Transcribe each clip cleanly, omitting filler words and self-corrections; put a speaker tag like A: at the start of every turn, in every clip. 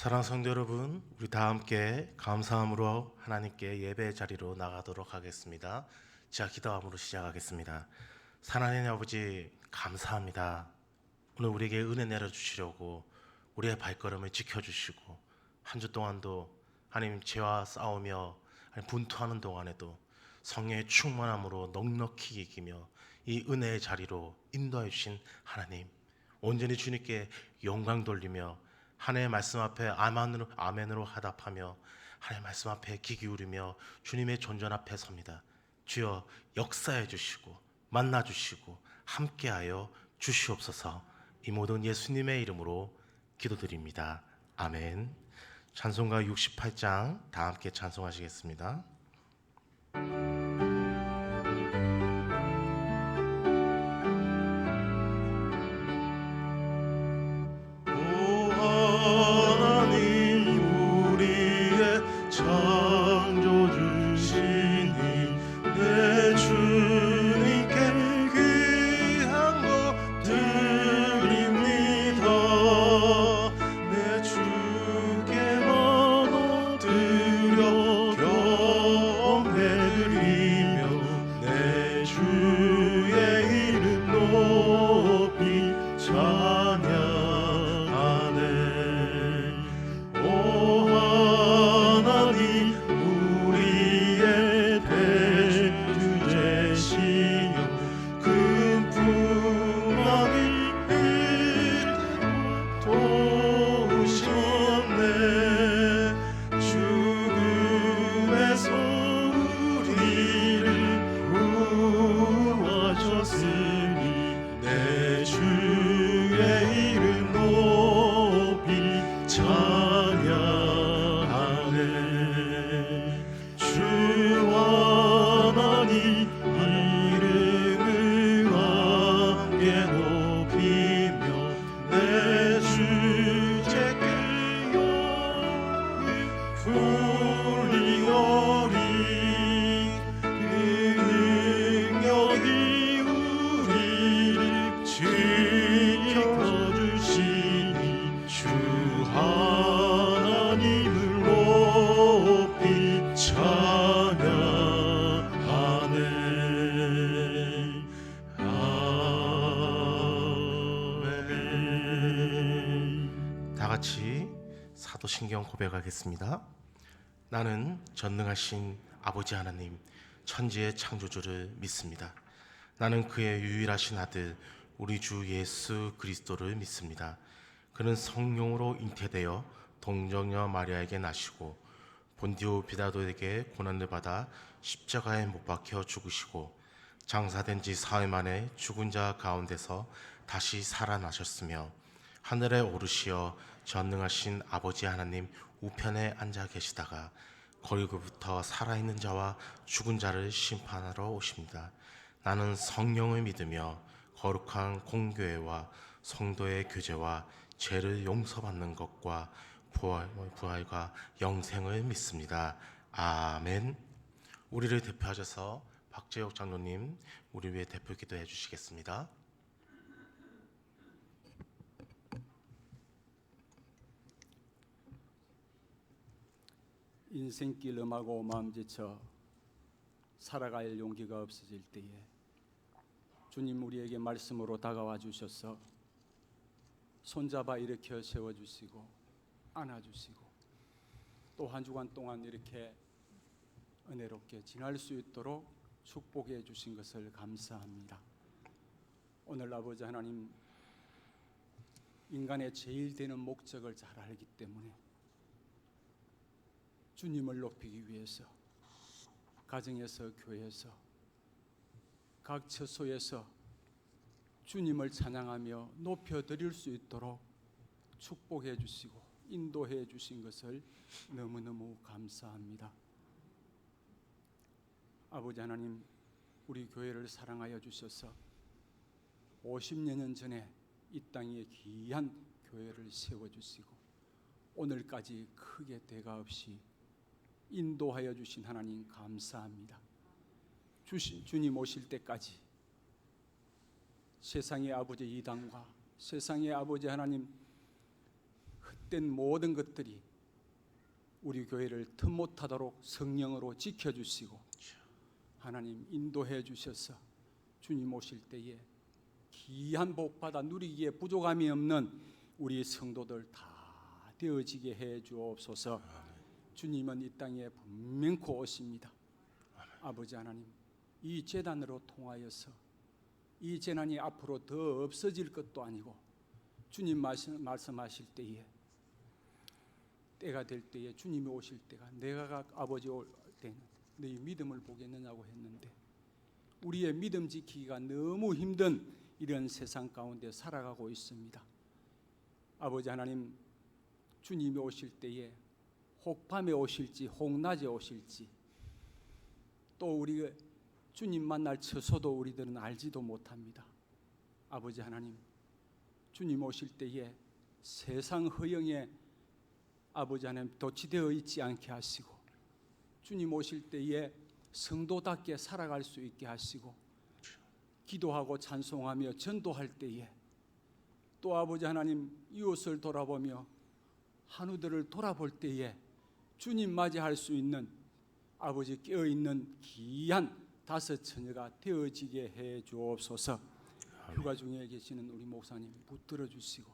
A: 사랑하는 성도 여러분, 우리 다 함께 감사함으로 하나님께 예배의 자리로 나가도록 하겠습니다. 제가 기도함으로 시작하겠습니다. 사랑하는 아버지, 감사합니다. 오늘 우리에게 은혜 내려주시려고 우리의 발걸음을 지켜주시고 한 주 동안도 하나님 죄와 싸우며 분투하는 동안에도 성령의 충만함으로 넉넉히 이기며 이 은혜의 자리로 인도해 주신 하나님, 온전히 주님께 영광 돌리며 하나님의 말씀 앞에 아멘으로 화답하며 하나님의 말씀 앞에 귀 기울이며 주님의 존전 앞에 섭니다. 주여 역사해 주시고 만나 주시고 함께하여 주시옵소서. 이 모든 예수님의 이름으로 기도드립니다. 아멘. 찬송가 68장 다 함께 찬송하시겠습니다. 사도신경 고백하겠습니다. 나는 전능하신 아버지 하나님, 천지의 창조주를 믿습니다. 나는 그의 유일하신 아들 우리 주 예수 그리스도를 믿습니다. 그는 성령으로 잉태되어 동정녀 마리아에게 나시고 본디오 빌라도에게 고난을 받아 십자가에 못 박혀 죽으시고 장사된 지 사흘 만에 죽은 자 가운데서 다시 살아나셨으며 하늘에 오르시어 전능하신 아버지 하나님 우편에 앉아 계시다가 거기로부터 살아있는 자와 죽은 자를 심판하러 오십니다. 나는 성령을 믿으며 거룩한 공교회와 성도의 교제와 죄를 용서받는 것과 부활과 영생을 믿습니다. 아멘. 우리를 대표하셔서 박재혁 장로님 우리 위해 대표 기도해 주시겠습니다.
B: 인생길 음하고 마음 지쳐 살아갈 용기가 없어질 때에 주님 우리에게 말씀으로 다가와 주셔서 손잡아 일으켜 세워주시고 안아주시고 또 한 주간 동안 이렇게 은혜롭게 지날 수 있도록 축복해 주신 것을 감사합니다. 오늘 아버지 하나님, 인간의 제일 되는 목적을 잘 알기 때문에 주님을 높이기 위해서 가정에서, 교회에서, 각 처소에서 주님을 찬양하며 높여드릴 수 있도록 축복해 주시고 인도해 주신 것을 너무너무 감사합니다. 아버지 하나님, 우리 교회를 사랑하여 주셔서 50년 전에 이 땅에 귀한 교회를 세워주시고 오늘까지 크게 대가 없이 인도하여 주신 하나님 감사합니다. 주님 오실 때까지 세상의 아버지 이단과 세상의 아버지 하나님 헛된 모든 것들이 우리 교회를 틈못하도록 성령으로 지켜주시고 하나님 인도해 주셔서 주님 오실 때에 귀한 복받아 누리기에 부족함이 없는 우리 성도들 다 되어지게 해 주옵소서. 주님은 이 땅에 분명코 오십니다. 아버지 하나님, 이 제단으로 통하여서 이 재난이 앞으로 더 없어질 것도 아니고 주님 말씀하실 때에 때가 될 때에 주님이 오실 때가 내가 아버지 올 때는 너희 믿음을 보겠느냐고 했는데 우리의 믿음 지키기가 너무 힘든 이런 세상 가운데 살아가고 있습니다. 아버지 하나님, 주님이 오실 때에 혹 밤에 오실지 혹 낮에 오실지 또 우리가 주님 만날 처소도 우리들은 알지도 못합니다. 아버지 하나님, 주님 오실 때에 세상 허영에 아버지 하나님 도취되어 있지 않게 하시고 주님 오실 때에 성도답게 살아갈 수 있게 하시고 기도하고 찬송하며 전도할 때에 또 아버지 하나님 이웃을 돌아보며 한우들을 돌아볼 때에 주님 맞이할 수 있는 아버지 깨어있는 귀한 다섯 처녀가 되어지게 해 주옵소서. 휴가 중에 계시는 우리 목사님 붙들어 주시고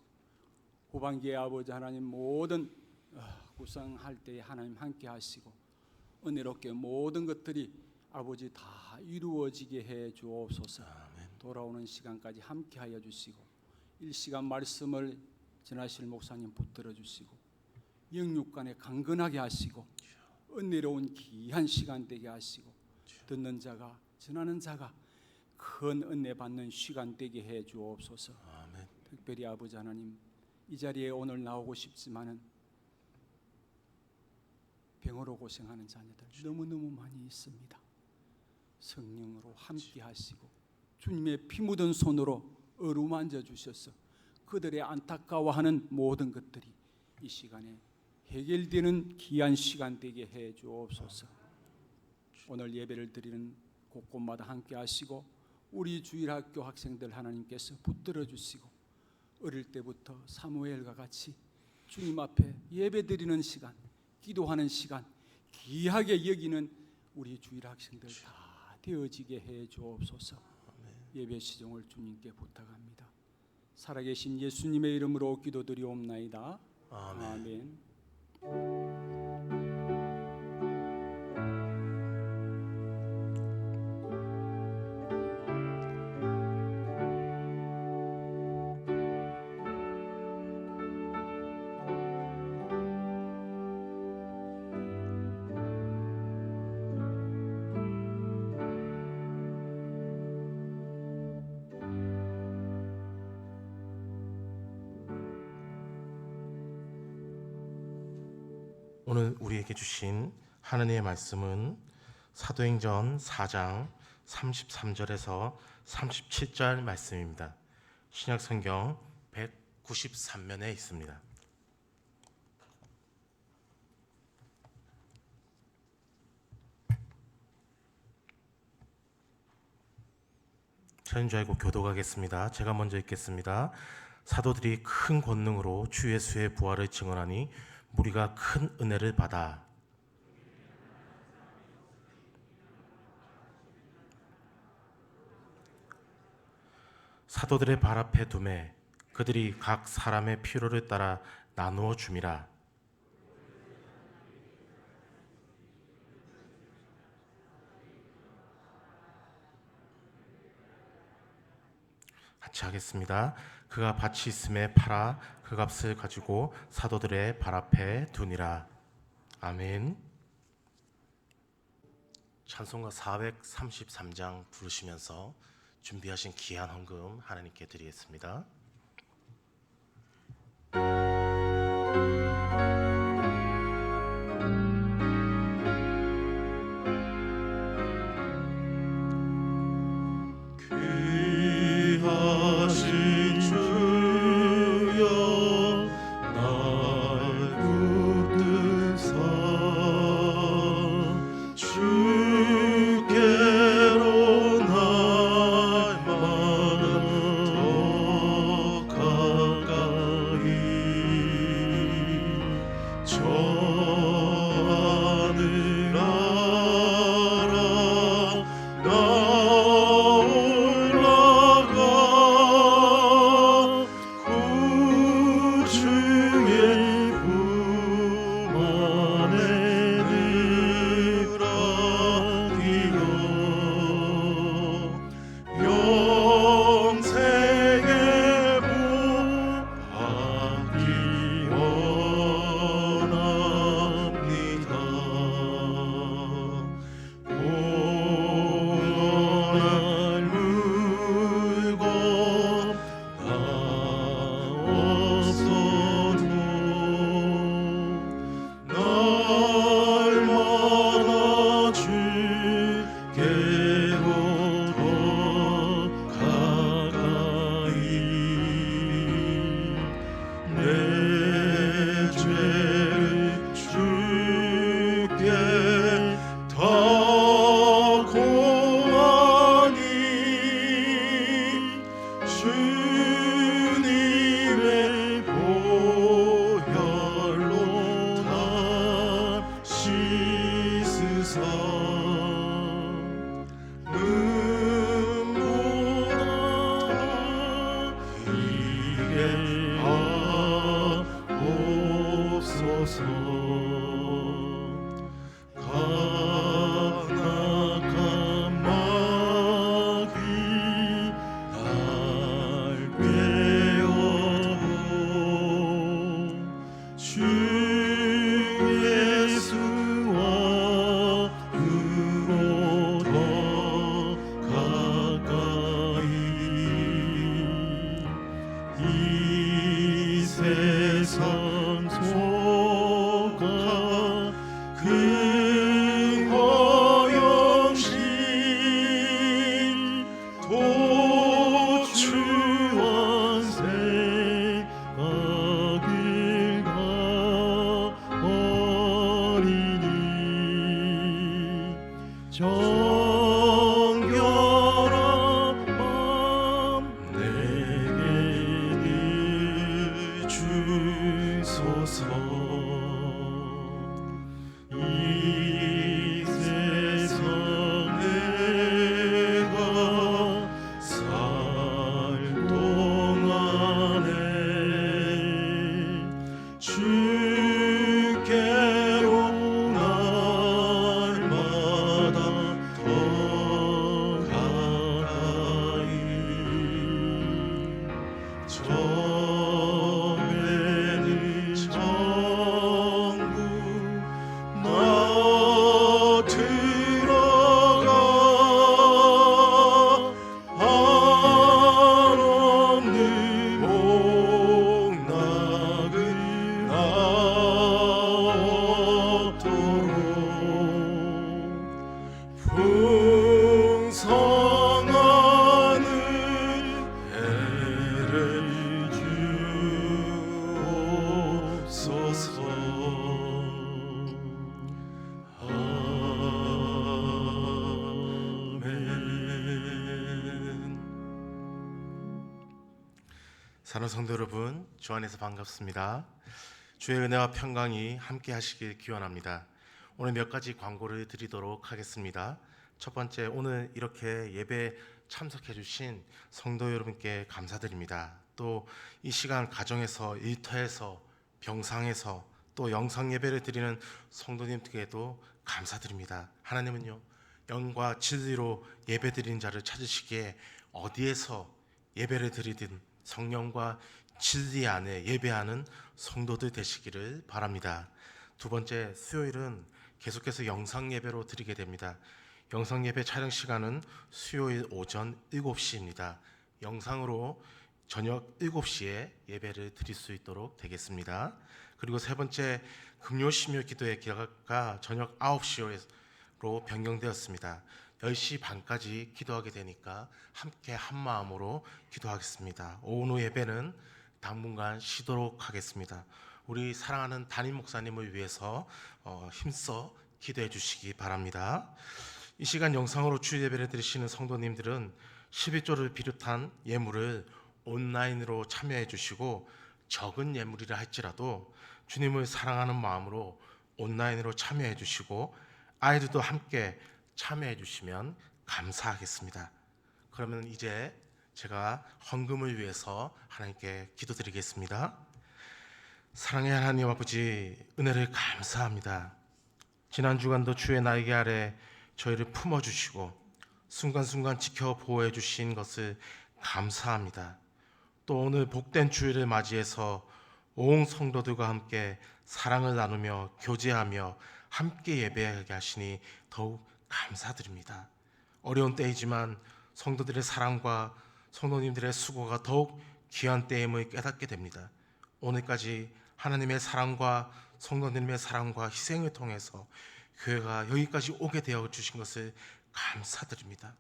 B: 후반기에 아버지 하나님 모든 구성할 때에 하나님 함께 하시고 은혜롭게 모든 것들이 아버지 다 이루어지게 해 주옵소서. 돌아오는 시간까지 함께 하여 주시고 일시간 말씀을 전하실 목사님 붙들어 주시고 영육간에 강건하게 하시고 은혜로운 귀한 시간 되게 하시고 듣는 자가 전하는 자가 큰 은혜 받는 시간 되게 해 주옵소서. 특별히 아버지 하나님, 이 자리에 오늘 나오고 싶지만은 병으로 고생하는 자녀들 너무너무 많이 있습니다. 성령으로 함께 하시고 주님의 피 묻은 손으로 어루만져 주셔서 그들의 안타까워하는 모든 것들이 이 시간에 해결되는 귀한 시간 되게 해 주옵소서. 오늘 예배를 드리는 곳곳마다 함께 하시고 우리 주일학교 학생들 하나님께서 붙들어 주시고 어릴 때부터 사무엘과 같이 주님 앞에 예배 드리는 시간, 기도하는 시간 귀하게 여기는 우리 주일학생들 다 되어지게 해 주옵소서. 예배 시종을 주님께 부탁합니다. 살아계신 예수님의 이름으로 기도드리옵나이다. 아멘.
A: 오늘 우리에게 주신 하나님의 말씀은 사도행전 4장 33절에서 37절 말씀입니다. 신약성경 193면에 있습니다. 저인 줄 알고 교독하겠습니다. 제가 먼저 읽겠습니다. 사도들이 큰 권능으로 주 예수의 부활을 증언하니 우리가 큰 은혜를 받아 사도들의 발 앞에 두매 그들이 각 사람의 필요를 따라 나누어 줌이라. 같이 하겠습니다. 그가 밭이 있음에 팔아 그 값을 가지고 사도들의 발 앞에 두니라. 아멘. 찬송가 433장 부르시면서 준비하신 귀한 헌금 하나님께 드리겠습니다.
C: 귀하신 주여 날 붙드사 주께로 날마다 씻으사 눈보라 이게 하옵소서. 간악한 마귀 날 꿰어도 주 예수와 으로 더 가까이 이 세상 속아 그 허영신 도추원생 가길 가버리니 정결한 맘 내게 주소서. 이 세상 내가 살 동안에 주께로 날마다 더 가까이 처음에는 천국 나 들어가 한없는 복락을 나옵도록 풍성하는 해를 주옵소서. 아멘.
A: 사랑하는 성도 여러분, 주 안에서 반갑습니다. 주의 은혜와 평강이 함께 하시길 기원합니다. 오늘 몇 가지 광고를 드리도록 하겠습니다. 첫 번째, 오늘 이렇게 예배 참석해 주신 성도 여러분께 감사드립니다. 또 이 시간 가정에서, 일터에서, 병상에서 또 영상 예배를 드리는 성도님들께도 감사드립니다. 하나님은요, 영과 진리로 예배 드리는 자를 찾으시기에 어디에서 예배를 드리든 성령과 진리 안에 예배하는 성도들 되시기를 바랍니다. 두 번째, 수요일은 계속해서 영상 예배로 드리게 됩니다. 영상 예배 촬영 시간은 수요일 오전 7시입니다. 영상으로 저녁 7시에 예배를 드릴 수 있도록 되겠습니다. 그리고 세 번째, 금요 심요 기도의 기회가 저녁 9시로 변경되었습니다. 10시 반까지 기도하게 되니까 함께 한 마음으로 기도하겠습니다. 오후 예배는 당분간 쉬도록 하겠습니다. 우리 사랑하는 담임 목사님을 위해서 힘써 기도해 주시기 바랍니다. 이 시간 영상으로 주일 예배를 드리시는 성도님들은 11조를 비롯한 예물을 온라인으로 참여해 주시고, 적은 예물이라 할지라도 주님을 사랑하는 마음으로 온라인으로 참여해 주시고 아이들도 함께 참여해 주시면 감사하겠습니다. 그러면 이제 제가 헌금을 위해서 하나님께 기도드리겠습니다. 사랑의 하나님 아버지, 은혜를 감사합니다. 지난 주간도 주의 날개 아래 저희를 품어주시고 순간순간 지켜 보호해 주신 것을 감사합니다. 또 오늘 복된 주일을 맞이해서 온 성도들과 함께 사랑을 나누며 교제하며 함께 예배하게 하시니 더욱 감사드립니다. 어려운 때이지만 성도들의 사랑과 성도님들의 수고가 더욱 귀한 때임을 깨닫게 됩니다. 오늘까지 하나님의 사랑과 성도님의 사랑과 희생을 통해서 교회가 여기까지 오게 되어 주신 것을 감사드립니다.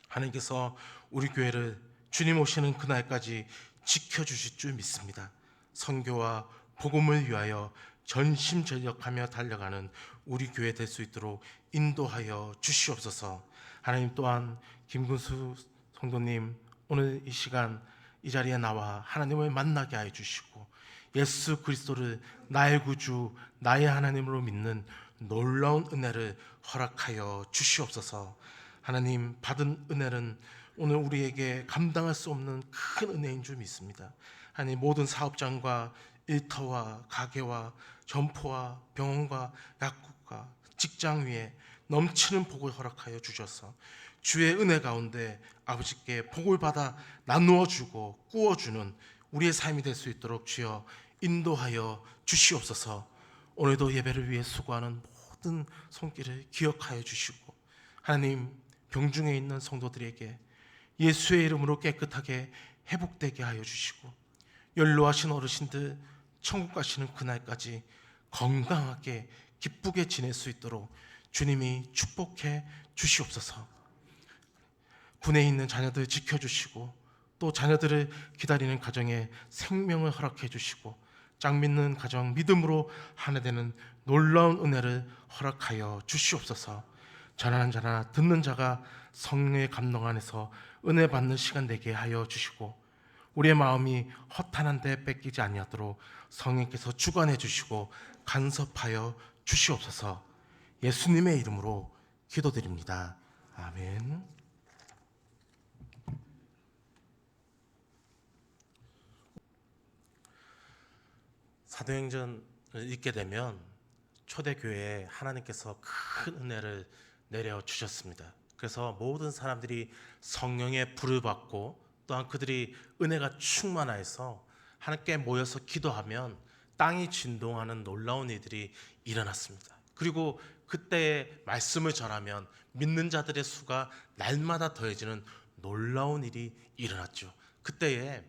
A: 하나님께서 우리 교회를 주님 오시는 그날까지 지켜주실 줄 믿습니다. 선교와 복음을 위하여 전심전력하며 달려가는 우리 교회 될 수 있도록 인도하여 주시옵소서. 하나님, 또한 김근수 성도님 오늘 이 시간 이 자리에 나와 하나님을 만나게 하여 주시고 예수 그리스도를 나의 구주 나의 하나님으로 믿는 놀라운 은혜를 허락하여 주시옵소서. 하나님, 받은 은혜는 오늘 우리에게 감당할 수 없는 큰 은혜인 줄 믿습니다. 하나님, 모든 사업장과 일터와 가게와 점포와 병원과 약국과 직장 위에 넘치는 복을 허락하여 주셔서 주의 은혜 가운데 아버지께 복을 받아 나누어 주고 꾸어 주는 우리의 삶이 될 수 있도록 주여 인도하여 주시옵소서. 오늘도 예배를 위해 수고하는 모든 손길을 기억하여 주시고, 하나님, 병중에 있는 성도들에게 예수의 이름으로 깨끗하게 회복되게 하여 주시고, 연로하신 어르신들 천국 가시는 그날까지 건강하게 기쁘게 지낼 수 있도록 주님이 축복해 주시옵소서. 군에 있는 자녀들 지켜주시고, 또 자녀들을 기다리는 가정에 생명을 허락해 주시고, 짝 믿는 가정 믿음으로 하나 되는 놀라운 은혜를 허락하여 주시옵소서. 전하는 자나 듣는 자가 성령의 감동 안에서 은혜 받는 시간 되게 하여 주시고, 우리의 마음이 허탄한 데 뺏기지 아니하도록 성령께서 주관해 주시고 간섭하여 주시옵소서. 예수님의 이름으로 기도드립니다. 아멘. 사도행전을 읽게 되면 초대교회에 하나님께서 큰 은혜를 내려 주셨습니다. 그래서 모든 사람들이 성령의 불을 받고, 또한 그들이 은혜가 충만하여서 하나님께 모여서 기도하면 땅이 진동하는 놀라운 일들이 일어났습니다. 그리고 그때의 말씀을 전하면 믿는 자들의 수가 날마다 더해지는 놀라운 일이 일어났죠. 그때에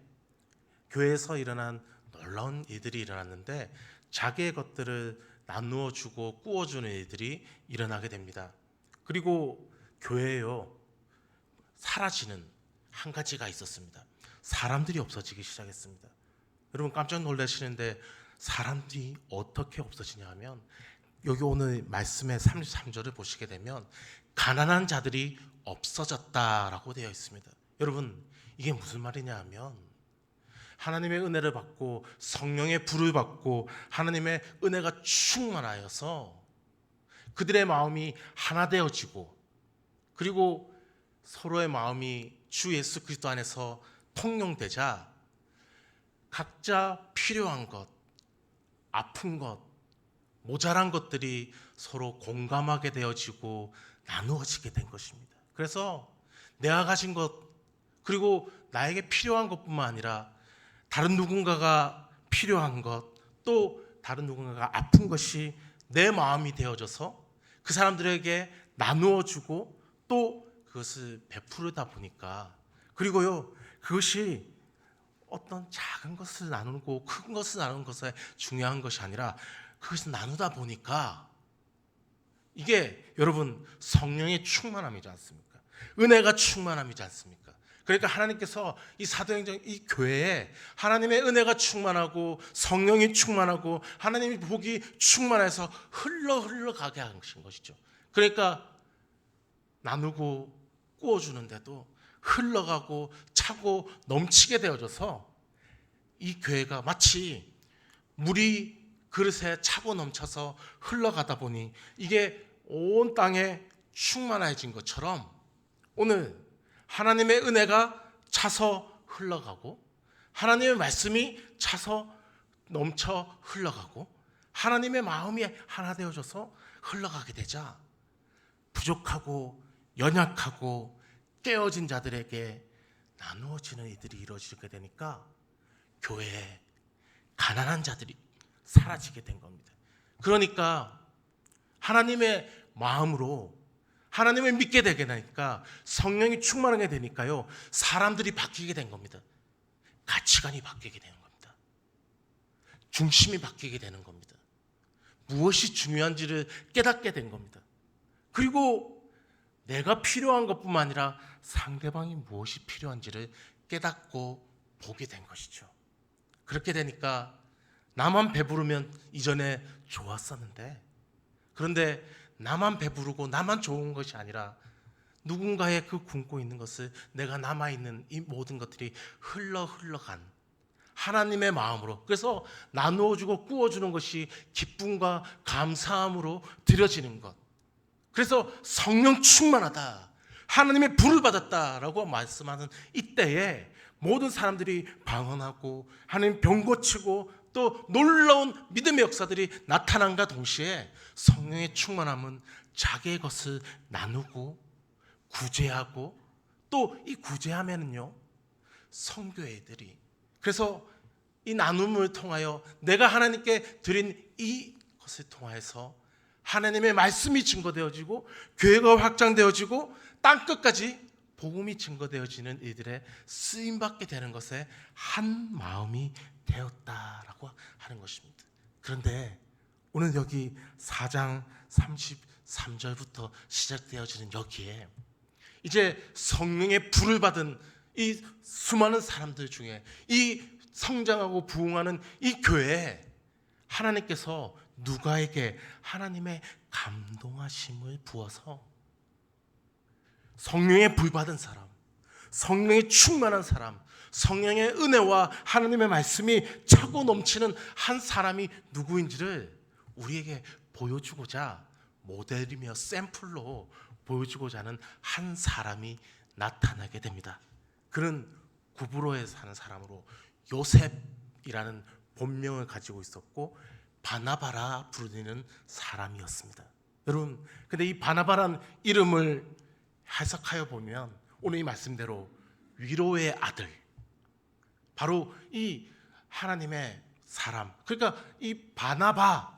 A: 교회에서 일어난 놀라운 일들이 일어났는데, 자기의 것들을 나누어 주고 꾸어 주는 일들이 일어나게 됩니다. 그리고 교회에요, 사라지는 한 가지가 있었습니다. 사람들이 없어지기 시작했습니다. 여러분 깜짝 놀라시는데, 사람들이 어떻게 없어지냐 하면, 여기 오늘 말씀의 33절을 보시게 되면 가난한 자들이 없어졌다라고 되어 있습니다. 여러분, 이게 무슨 말이냐 하면, 하나님의 은혜를 받고 성령의 불을 받고 하나님의 은혜가 충만하여서 그들의 마음이 하나 되어지고, 그리고 서로의 마음이 주 예수 그리스도 안에서 통용되자 각자 필요한 것, 아픈 것, 모자란 것들이 서로 공감하게 되어지고 나누어지게 된 것입니다. 그래서 내가 가진 것, 그리고 나에게 필요한 것뿐만 아니라 다른 누군가가 필요한 것, 또 다른 누군가가 아픈 것이 내 마음이 되어져서 그 사람들에게 나누어 주고 또 그것을 베푸르다 보니까, 그리고요, 그것이 어떤 작은 것을 나누고 큰 것을 나누는 것에 중요한 것이 아니라 그것을 나누다 보니까 이게 여러분 성령의 충만함이지 않습니까? 은혜가 충만함이지 않습니까? 그러니까 하나님께서 이 사도행전 이 교회에 하나님의 은혜가 충만하고 성령이 충만하고 하나님의 복이 충만해서 흘러가게 하신 것이죠. 그러니까 나누고 꾸어주는데도 흘러가고 차고 넘치게 되어져서 이 교회가 마치 물이 그릇에 차고 넘쳐서 흘러가다 보니 이게 온 땅에 충만해진 것처럼 오늘 하나님의 은혜가 차서 흘러가고, 하나님의 말씀이 차서 넘쳐 흘러가고, 하나님의 마음이 하나 되어져서 흘러가게 되자 부족하고 연약하고 깨어진 자들에게 나누어지는 일들이 이루어지게 되니까 교회에 가난한 자들이 사라지게 된 겁니다. 그러니까 하나님의 마음으로 하나님을 믿게 되게 되니까 성령이 충만하게 되니까요, 사람들이 바뀌게 된 겁니다. 가치관이 바뀌게 되는 겁니다. 중심이 바뀌게 되는 겁니다. 무엇이 중요한지를 깨닫게 된 겁니다. 그리고 내가 필요한 것뿐만 아니라 상대방이 무엇이 필요한지를 깨닫고 보게 된 것이죠. 그렇게 되니까 나만 배부르면 이전에 좋았었는데, 그런데 나만 배부르고 나만 좋은 것이 아니라 누군가의 그 굶고 있는 것을 내가 남아있는 이 모든 것들이 흘러간 하나님의 마음으로, 그래서 나누어주고 구워주는 것이 기쁨과 감사함으로 드려지는 것. 그래서 성령 충만하다, 하나님의 불을 받았다라고 말씀하는 이때에 모든 사람들이 방언하고 하나님 병 고치고 또 놀라운 믿음의 역사들이 나타난과 동시에 성령의 충만함은 자기의 것을 나누고 구제하고, 또 이 구제하면은요 성교회들이, 그래서 이 나눔을 통하여 내가 하나님께 드린 이 것을 통하여서 하나님의 말씀이 증거되어지고 교회가 확장되어지고 땅끝까지 복음이 증거되어지는 이들의 쓰임받게 되는 것에 한 마음이 되었다라고 하는 것입니다. 그런데 오늘 여기 4장 33절부터 시작되어지는 여기에 이제 성령의 불을 받은 이 수많은 사람들 중에 이 성장하고 부흥하는 이 교회에 하나님께서 누가에게 하나님의 감동하심을 부어서 성령의 불 받은 사람, 성령의 충만한 사람, 성령의 은혜와 하나님의 말씀이 차고 넘치는 한 사람이 누구인지를 우리에게 보여주고자, 모델이며 샘플로 보여주고자 하는 한 사람이 나타나게 됩니다. 그는 구브로에 사는 사람으로 요셉이라는 본명을 가지고 있었고 바나바라 부르는 사람이었습니다. 여러분, 근데 이 바나바라는 이름을 해석하여 보면 오늘 이 말씀대로 위로의 아들, 바로 이 하나님의 사람, 그러니까 이 바나바,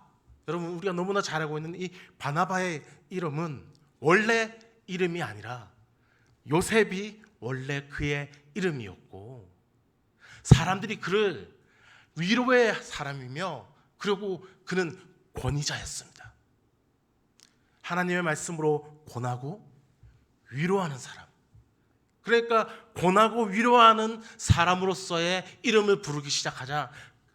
A: 여러분 우리가 너무나 잘 알고 있는 이 바나바의 이름은 원래 이름이 아니라 요셉이 원래 그의 이름이었고, 사람들이 그를 위로의 사람이며, 그리고 그는 권위자였습니다. 하나님의 말씀으로 권하고 위로하는 사람, 그러니까 권하고 위로하는 사람으로서의 이름을 부르기 시작하자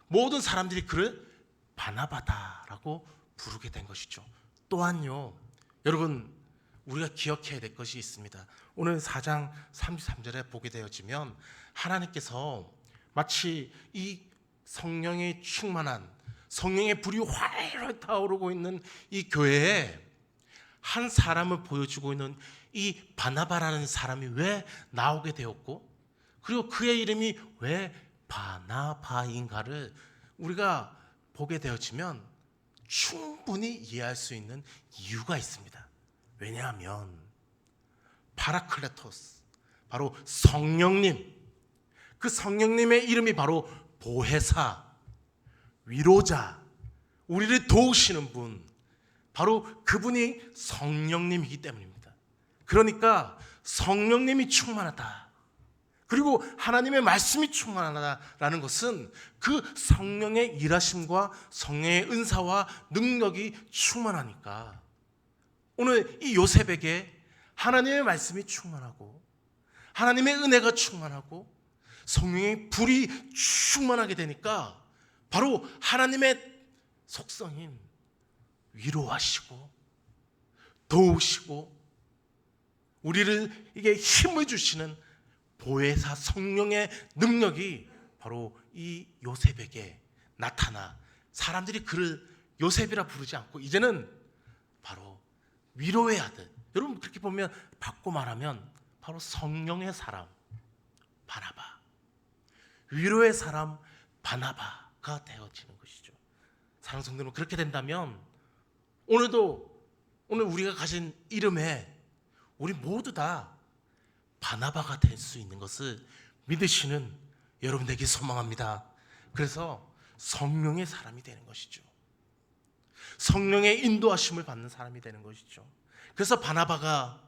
A: 모든 사람들이 그를 바나바다라고 부르게 된 것이죠. 또한요, 여러분 우리가 기억해야 될 것이 있습니다. 오늘 4장 33절에 보게 되어지면 하나님께서 마치 이 성령이 충만한, 성령의 불이 활활 타오르고 있는 이 교회에 한 사람을 보여주고 있는 이 바나바라는 사람이 왜 나오게 되었고, 그리고 그의 이름이 왜 바나바인가를 우리가 보게 되어지면 충분히 이해할 수 있는 이유가 있습니다. 왜냐하면 파라클레토스, 바로 성령님, 그 성령님의 이름이 바로 보혜사, 위로자, 우리를 도우시는 분, 바로 그분이 성령님이기 때문입니다. 그러니까 성령님이 충만하다, 그리고 하나님의 말씀이 충만하다라는 것은 그 성령의 일하심과 성령의 은사와 능력이 충만하니까 오늘 이 요셉에게 하나님의 말씀이 충만하고 하나님의 은혜가 충만하고 성령의 불이 충만하게 되니까 바로 하나님의 속성인 위로하시고 도우시고 우리를 이게 힘을 주시는 보혜사 성령의 능력이 바로 이 요셉에게 나타나 사람들이 그를 요셉이라 부르지 않고 이제는 바로 위로의 아들, 여러분 그렇게 보면 바꿔 말하면 바로 성령의 사람 바나바, 위로의 사람 바나바가 되어지는 것이죠. 사랑하는 성도 여러분, 그렇게 된다면 오늘 우리가 가진 이름에 우리 모두 다 바나바가 될 수 있는 것을 믿으시는 여러분에게 소망합니다. 그래서 성령의 사람이 되는 것이죠. 성령의 인도하심을 받는 사람이 되는 것이죠. 그래서 바나바가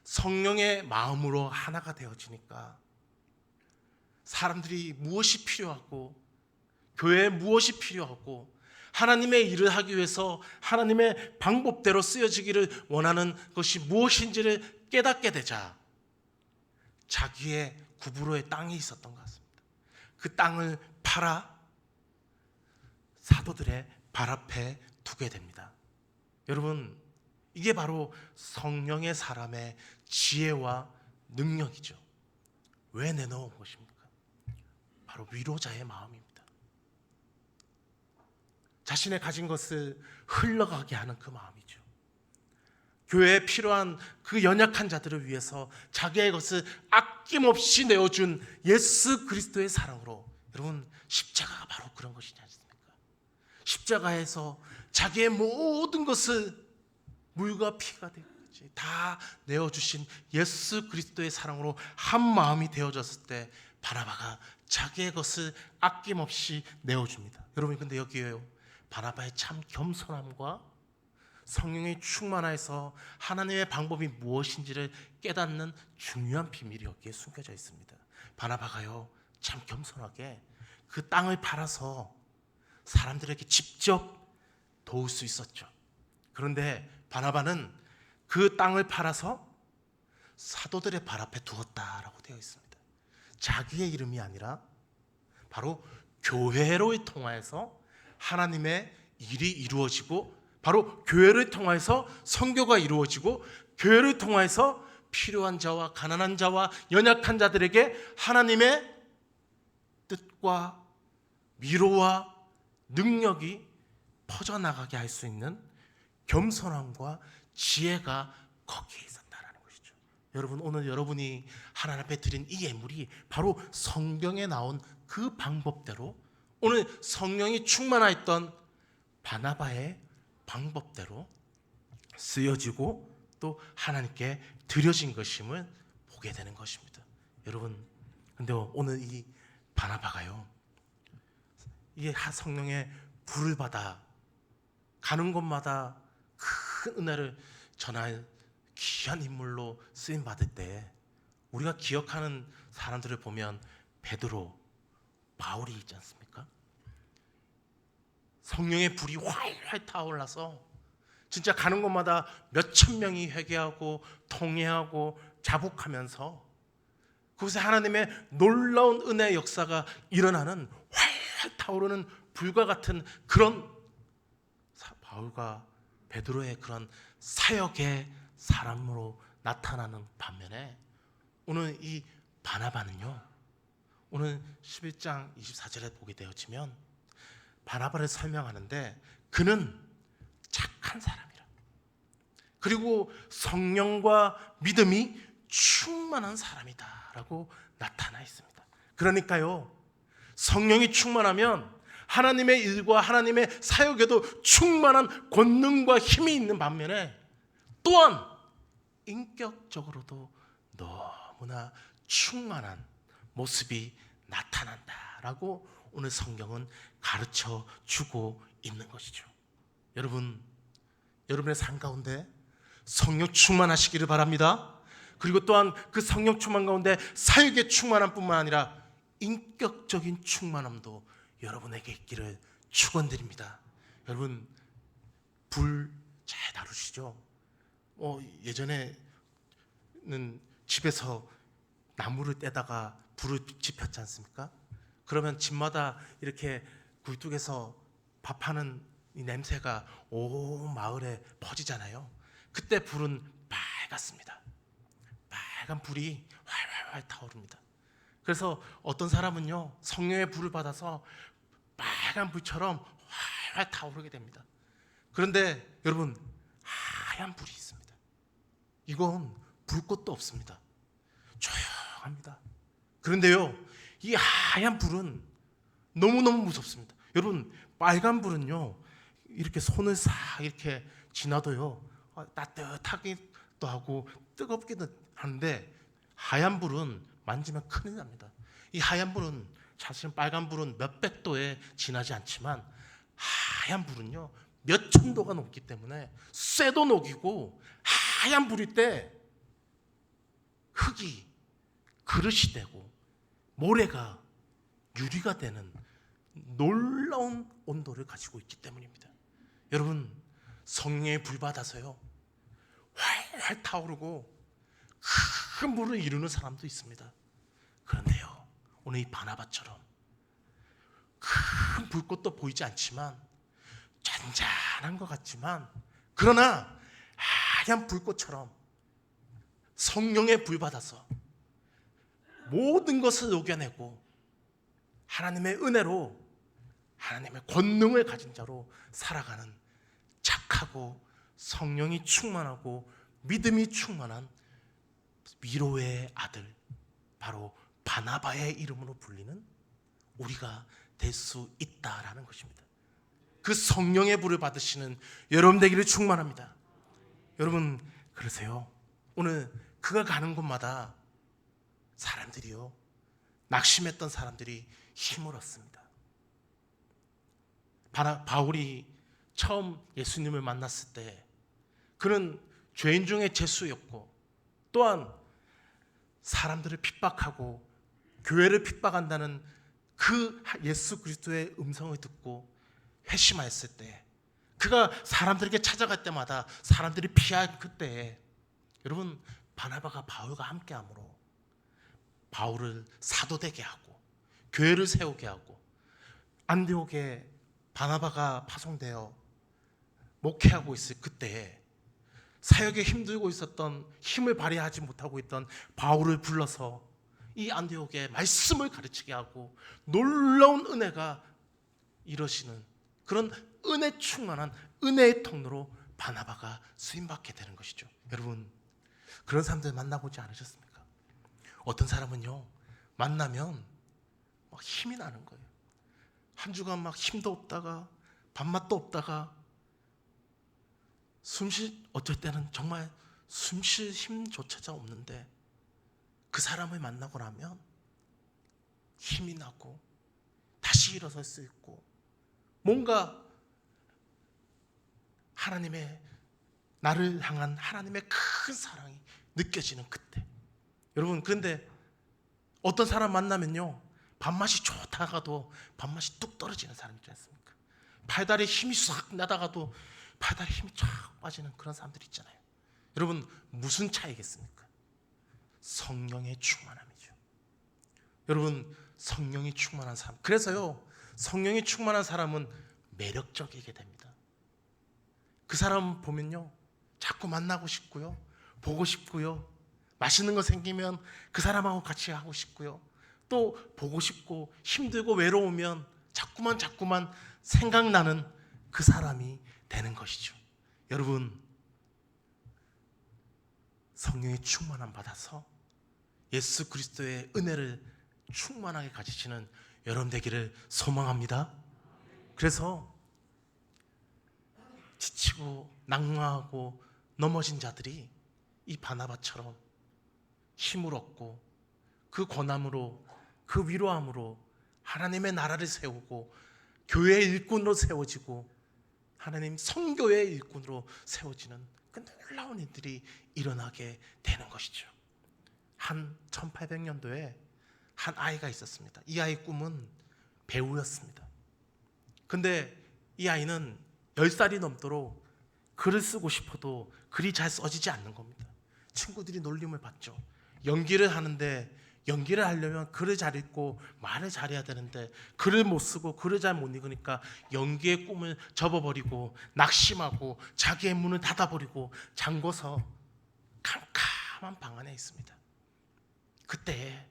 A: 성령의 마음으로 하나가 되어지니까 사람들이 무엇이 필요하고 교회에 무엇이 필요하고 하나님의 일을 하기 위해서 하나님의 방법대로 쓰여지기를 원하는 것이 무엇인지를 깨닫게 되자 자기의 구브로의 땅이 있었던 것 같습니다. 그 땅을 팔아 사도들의 발 앞에 두게 됩니다. 여러분, 이게 바로 성령의 사람의 지혜와 능력이죠. 왜 내놓은 것입니까? 바로 위로자의 마음입니다. 자신의 가진 것을 흘러가게 하는 그 마음이죠. 교회에 필요한 그 연약한 자들을 위해서 자기의 것을 아낌없이 내어준 예수 그리스도의 사랑으로, 여러분 십자가가 바로 그런 것이지 않습니까? 십자가에서 자기의 모든 것을 물과 피가 되었지 다 내어주신 예수 그리스도의 사랑으로 한 마음이 되어졌을 때 바나바가 자기의 것을 아낌없이 내어줍니다. 여러분 근데 여기에요, 바나바의 참 겸손함과 성령의 충만하여서 하나님의 방법이 무엇인지를 깨닫는 중요한 비밀이 여기에 숨겨져 있습니다. 바나바가요 참 겸손하게 그 땅을 팔아서 사람들에게 직접 도울 수 있었죠. 그런데 바나바는 그 땅을 팔아서 사도들의 발 앞에 두었다라고 되어 있습니다. 자기의 이름이 아니라 바로 교회로 통하여서 하나님의 일이 이루어지고, 바로 교회를 통하여서 선교가 이루어지고, 교회를 통하여서 필요한 자와 가난한 자와 연약한 자들에게 하나님의 뜻과 위로와 능력이 퍼져나가게 할 수 있는 겸손함과 지혜가 거기에 있었다라는 것이죠. 여러분 오늘 여러분이 하나님 앞에 드린 이 예물이 바로 성경에 나온 그 방법대로, 오늘 성령이 충만하였던 바나바의 방법대로 쓰여지고 또 하나님께 드려진 것임을 보게 되는 것입니다. 여러분 근데 오늘 이 바나바가요 이게 성령의 불을 받아 가는 곳마다 큰 은혜를 전할 귀한 인물로 쓰임 받을 때, 우리가 기억하는 사람들을 보면 베드로, 바울이 있지 않습니까? 성령의 불이 활활 타올라서 진짜 가는 곳마다 몇천 명이 회개하고 통회하고 자복하면서 그곳에 하나님의 놀라운 은혜의 역사가 일어나는 활활 타오르는 불과 같은 그런 바울과 베드로의 그런 사역의 사람으로 나타나는 반면에, 오늘 이 바나바는요, 오늘 11장 24절에 보게 되어지면 바나바를 설명하는데 그는 착한 사람이라, 그리고 성령과 믿음이 충만한 사람이다 라고 나타나 있습니다. 그러니까요 성령이 충만하면 하나님의 일과 하나님의 사역에도 충만한 권능과 힘이 있는 반면에, 또한 인격적으로도 너무나 충만한 모습이 나타난다라고 오늘 성경은 가르쳐 주고 있는 것이죠. 여러분, 여러분의 삶 가운데 성령 충만하시기를 바랍니다. 그리고 또한 그 성령 충만 가운데 사역의 충만함 뿐만 아니라 인격적인 충만함도 여러분에게 있기를 축원드립니다. 여러분 불 잘 다루시죠? 예전에는 집에서 나무를 떼다가 불을 지폈지 않습니까? 그러면 집마다 이렇게 굴뚝에서 밥하는 이 냄새가 온 마을에 퍼지잖아요. 그때 불은 빨갛습니다. 빨간 불이 활활활 타오릅니다. 그래서 어떤 사람은요 성령의 불을 받아서 빨간 불처럼 활활 타오르게 됩니다. 그런데 여러분 하얀 불이 있습니다. 이건 불꽃도 없습니다. 조용합니다. 그런데요 이 하얀 불은 너무너무 무섭습니다. 여러분 빨간 불은요 이렇게 손을 싹 이렇게 지나도요 따뜻하기도 하고 뜨겁기도 하는데, 하얀 불은 만지면 큰일 납니다. 이 하얀 불은 사실 빨간 불은 몇백 도에 지나지 않지만 하얀 불은요 몇천 도가 넘기 때문에 쇠도 녹이고, 하얀 불일 때 흙이 그릇이 되고 모래가 유리가 되는 놀라운 온도를 가지고 있기 때문입니다. 여러분 성령의 불 받아서요 활활 타오르고 큰 불을 이루는 사람도 있습니다. 그런데요 오늘 이 바나바처럼 큰 불꽃도 보이지 않지만 잔잔한 것 같지만, 그러나 하얀 불꽃처럼 성령의 불 받아서 모든 것을 녹여내고 하나님의 은혜로 하나님의 권능을 가진 자로 살아가는 착하고 성령이 충만하고 믿음이 충만한 미로의 아들, 바로 바나바의 이름으로 불리는 우리가 될 수 있다라는 것입니다. 그 성령의 불을 받으시는 여러분 되기를 충만합니다. 여러분 그러세요? 오늘 그가 가는 곳마다 사람들이요, 낙심했던 사람들이 힘을 얻습니다. 바울이 처음 예수님을 만났을 때 그는 죄인 중에 죄수였고, 또한 사람들을 핍박하고 교회를 핍박한다는 그 예수 그리스도의 음성을 듣고 회심하였을 때, 그가 사람들에게 찾아갈 때마다 사람들이 피할 그때에 여러분 바나바가 바울과 함께함으로 바울을 사도되게 하고 교회를 세우게 하고, 안디옥에 바나바가 파송되어 목회하고 있을 그때에 사역에 힘들고 있었던, 힘을 발휘하지 못하고 있던 바울을 불러서 이 안디옥에 말씀을 가르치게 하고 놀라운 은혜가 이루어지는 그런 은혜 충만한 은혜의 통로로 바나바가 쓰임받게 되는 것이죠. 여러분 그런 사람들 만나보지 않으셨습니까? 어떤 사람은요, 만나면 막 힘이 나는 거예요. 한 주간 막 힘도 없다가 밥맛도 없다가 어쩔 때는 정말 숨 쉴 힘조차도 없는데, 그 사람을 만나고 나면 힘이 나고 다시 일어설 수 있고, 뭔가 하나님의, 나를 향한 하나님의 큰 사랑이 느껴지는 그때. 여러분 그런데 어떤 사람 만나면요, 밥맛이 좋다가도 밥맛이 뚝 떨어지는 사람 있지 않습니까? 팔다리에 힘이 싹 나다가도 팔다리에 힘이 쫙 빠지는 그런 사람들 있잖아요. 여러분 무슨 차이겠습니까? 성령의 충만함이죠. 여러분 성령이 충만한 사람, 그래서요 성령이 충만한 사람은 매력적이게 됩니다. 그 사람 보면요 자꾸 만나고 싶고요, 보고 싶고요, 맛있는 거 생기면 그 사람하고 같이 하고 싶고요, 또 보고 싶고 힘들고 외로우면 자꾸만 생각나는 그 사람이 되는 것이죠. 여러분 성령의 충만함 받아서 예수 그리스도의 은혜를 충만하게 가지시는 여러분 되기를 소망합니다. 그래서 지치고 낙망하고 넘어진 자들이 이 바나바처럼 힘을 얻고 그 권함으로, 그 위로함으로 하나님의 나라를 세우고 교회의 일꾼으로 세워지고 하나님 성교의 일꾼으로 세워지는 그 놀라운 일들이 일어나게 되는 것이죠. 한 1800년도에 한 아이가 있었습니다. 이 아이의 꿈은 배우였습니다. 근데 이 아이는 10살이 넘도록 글을 쓰고 싶어도 글이 잘 써지지 않는 겁니다. 친구들이 놀림을 받죠. 연기를 하는데, 연기를 하려면 글을 잘 읽고 말을 잘해야 되는데 글을 못 쓰고 글을 잘 못 읽으니까 연기의 꿈을 접어버리고 낙심하고 자기의 문을 닫아버리고 잠궈서 캄캄한 방 안에 있습니다. 그때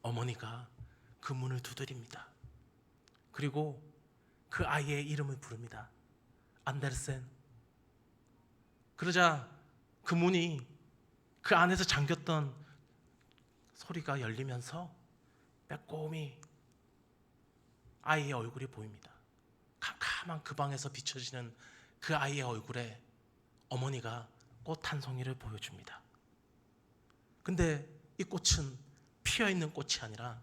A: 어머니가 그 문을 두드립니다. 그리고 그 아이의 이름을 부릅니다. 안데르센. 그러자 그 문이, 그 안에서 잠겼던 소리가 열리면서 빼꼼히 아이의 얼굴이 보입니다. 캄캄한 그 방에서 비춰지는 그 아이의 얼굴에 어머니가 꽃 한 송이를 보여줍니다. 근데 이 꽃은 피어있는 꽃이 아니라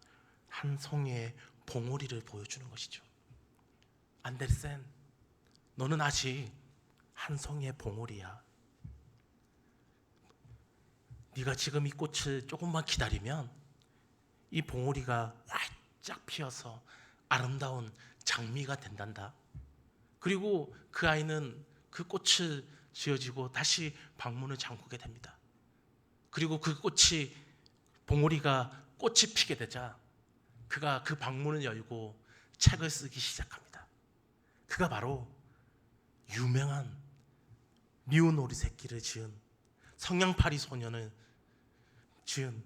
A: 한 송이의 봉오리를 보여주는 것이죠. 안데르센, 너는 아직 한 송이의 봉오리야. 네가 지금 이 꽃을 조금만 기다리면 이 봉오리가 활짝 피어서 아름다운 장미가 된단다. 그리고 그 아이는 그 꽃을 지어지고 다시 방문을 잠그게 됩니다. 그리고 그 꽃이, 봉오리가 꽃이 피게 되자 그가 그 방문을 열고 책을 쓰기 시작합니다. 그가 바로 유명한 미운 오리 새끼를 지은, 성냥팔이 소년을 지은,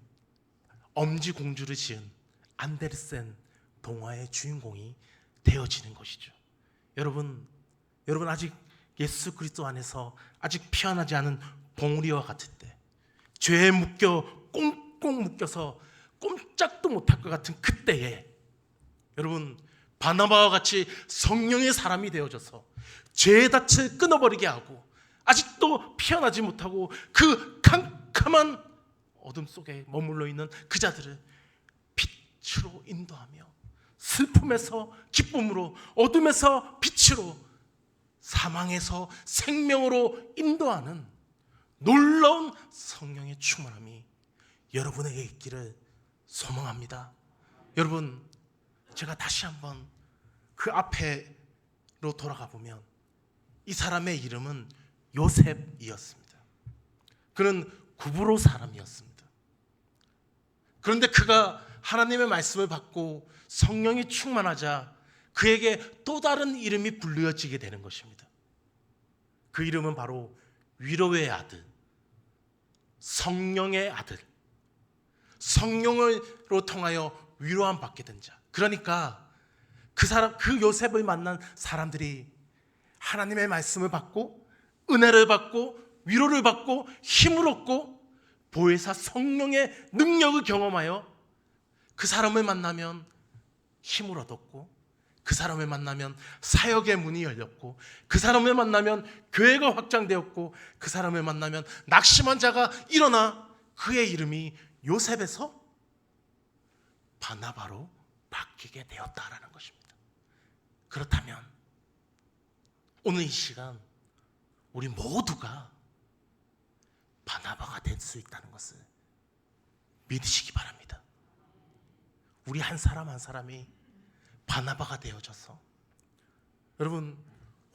A: 엄지 공주를 지은 안데르센 동화의 주인공이 되어지는 것이죠. 여러분 아직 예수 그리스도 안에서 아직 피어나지 않은 봉우리와 같을 때, 죄에 묶여 꽁꽁 묶여서 꼼짝도 못할 것 같은 그때에 여러분 바나바와 같이 성령의 사람이 되어져서 죄의 닻을 끊어버리게 하고 아직도 피어나지 못하고 그 캄캄한 어둠 속에 머물러 있는 그 자들을 빛으로 인도하며 슬픔에서 기쁨으로, 어둠에서 빛으로, 사망에서 생명으로 인도하는 놀라운 성령의 충만함이 여러분에게 있기를 소망합니다. 여러분, 제가 다시 한번 그 앞에로 돌아가 보면 이 사람의 이름은 요셉이었습니다. 그는 구브로 사람이었습니다. 그런데 그가 하나님의 말씀을 받고 성령이 충만하자 그에게 또 다른 이름이 불려지게 되는 것입니다. 그 이름은 바로 위로의 아들, 성령의 아들, 성령으로 통하여 위로함 받게 된 자. 그러니까 그 요셉을 만난 사람들이 하나님의 말씀을 받고 은혜를 받고 위로를 받고 힘을 얻고 보혜사 성령의 능력을 경험하여 그 사람을 만나면 힘을 얻었고, 그 사람을 만나면 사역의 문이 열렸고, 그 사람을 만나면 교회가 확장되었고, 그 사람을 만나면 낙심한 자가 일어나 그의 이름이 요셉에서 바나바로 바뀌게 되었다라는 것입니다. 그렇다면 오늘 이 시간 우리 모두가 바나바가 될 수 있다는 것을 믿으시기 바랍니다. 우리 한 사람 한 사람이 바나바가 되어져서 여러분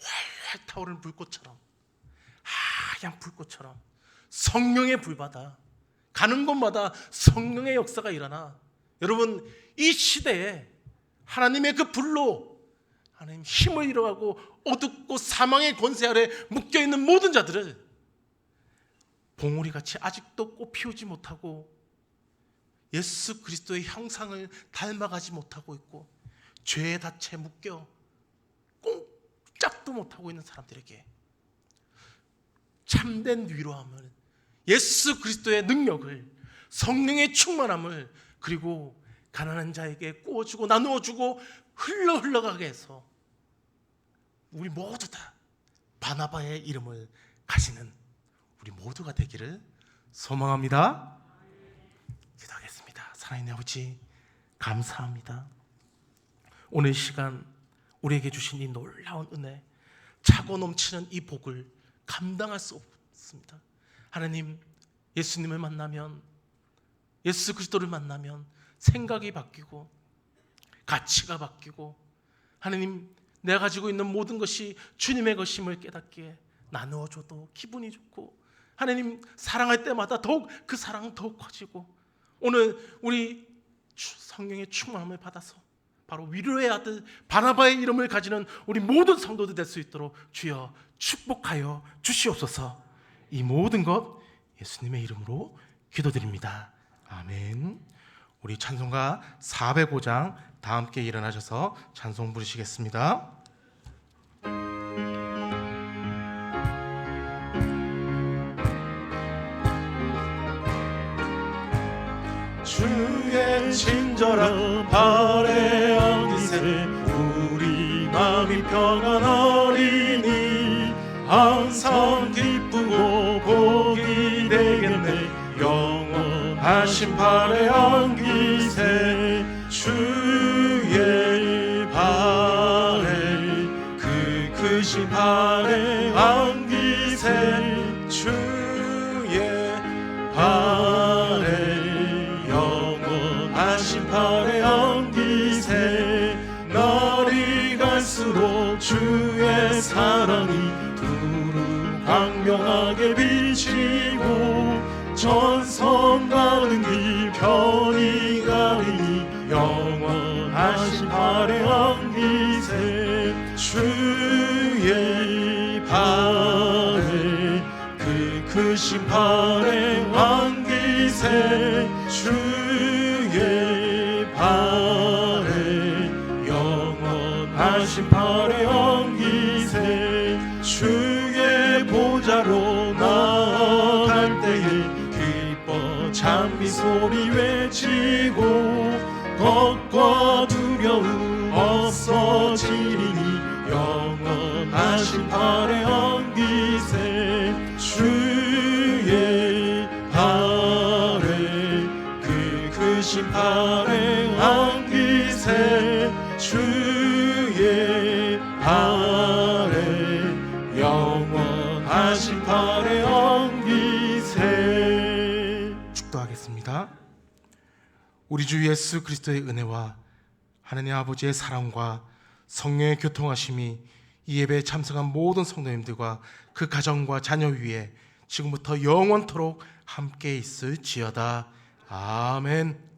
A: 활활 타오르는 불꽃처럼, 하얀 불꽃처럼 성령의 불바다 가는 곳마다 성령의 역사가 일어나 여러분 이 시대에 하나님의 그 불로 하나님 힘을 잃어가고 어둡고 사망의 권세 아래 묶여있는 모든 자들을 봉우리같이 아직도 꽃 피우지 못하고 예수 그리스도의 형상을 닮아가지 못하고 있고 죄의 닻에 묶여 꼼짝도 못하고 있는 사람들에게 참된 위로함을, 예수 그리스도의 능력을, 성령의 충만함을, 그리고 가난한 자에게 구워주고 나누어주고 흘러가게 해서 우리 모두 다 바나바의 이름을 가지는 우리 모두가 되기를 소망합니다. 기도하겠습니다. 사랑하는 아버지, 감사합니다. 오늘 시간 우리에게 주신 이 놀라운 은혜, 차고 넘치는 이 복을 감당할 수 없습니다. 하나님, 예수님을 만나면, 예수 그리스도를 만나면 생각이 바뀌고 가치가 바뀌고, 하나님, 내가 가지고 있는 모든 것이 주님의 것임을 깨닫기에 나누어줘도 기분이 좋고, 하나님, 사랑할 때마다 더욱 그 사랑은 더욱 커지고, 오늘 우리 성령의 충만함을 받아서 바로 위로의 아들 바나바의 이름을 가지는 우리 모든 성도들 될 수 있도록 주여 축복하여 주시옵소서. 이 모든 것 예수님의 이름으로 기도드립니다. 아멘. 우리 찬송가 405장 다 함께 일어나셔서 찬송 부르시겠습니다.
C: 주의 친절한 발에 안기세 우리 마음이 평안하리니 항상 기쁘고 복이 되겠네. 영원하신 발에 안기세 주의 발에 그 크신 발에 안기세 주의 발에 영원하신 발에 안기세. 날이 갈수록 주의 사랑이 두루 광명하게 비치고 전선 가는 길 편히 가리니 영원하신 발에 안기세 주의 발에 그 크신 발에 안기세 주의 발에 발에 영원하신 발에 엉기세 주의 보좌로 나아갈 때에 기뻐 찬미 소리 외치고 겁과 두려움 없어지리니 영원하신 발에 엉기세 주의 발에 그 크신 발에 엉기세 주의 발에 영원하신 발에 엉기세.
A: 축도하겠습니다. 우리 주 예수 그리스도의 은혜와 하나님 아버지의 사랑과 성령의 교통하심이 이 예배에 참석한 모든 성도님들과 그 가정과 자녀 위에 지금부터 영원토록 함께 있을지어다. 아멘.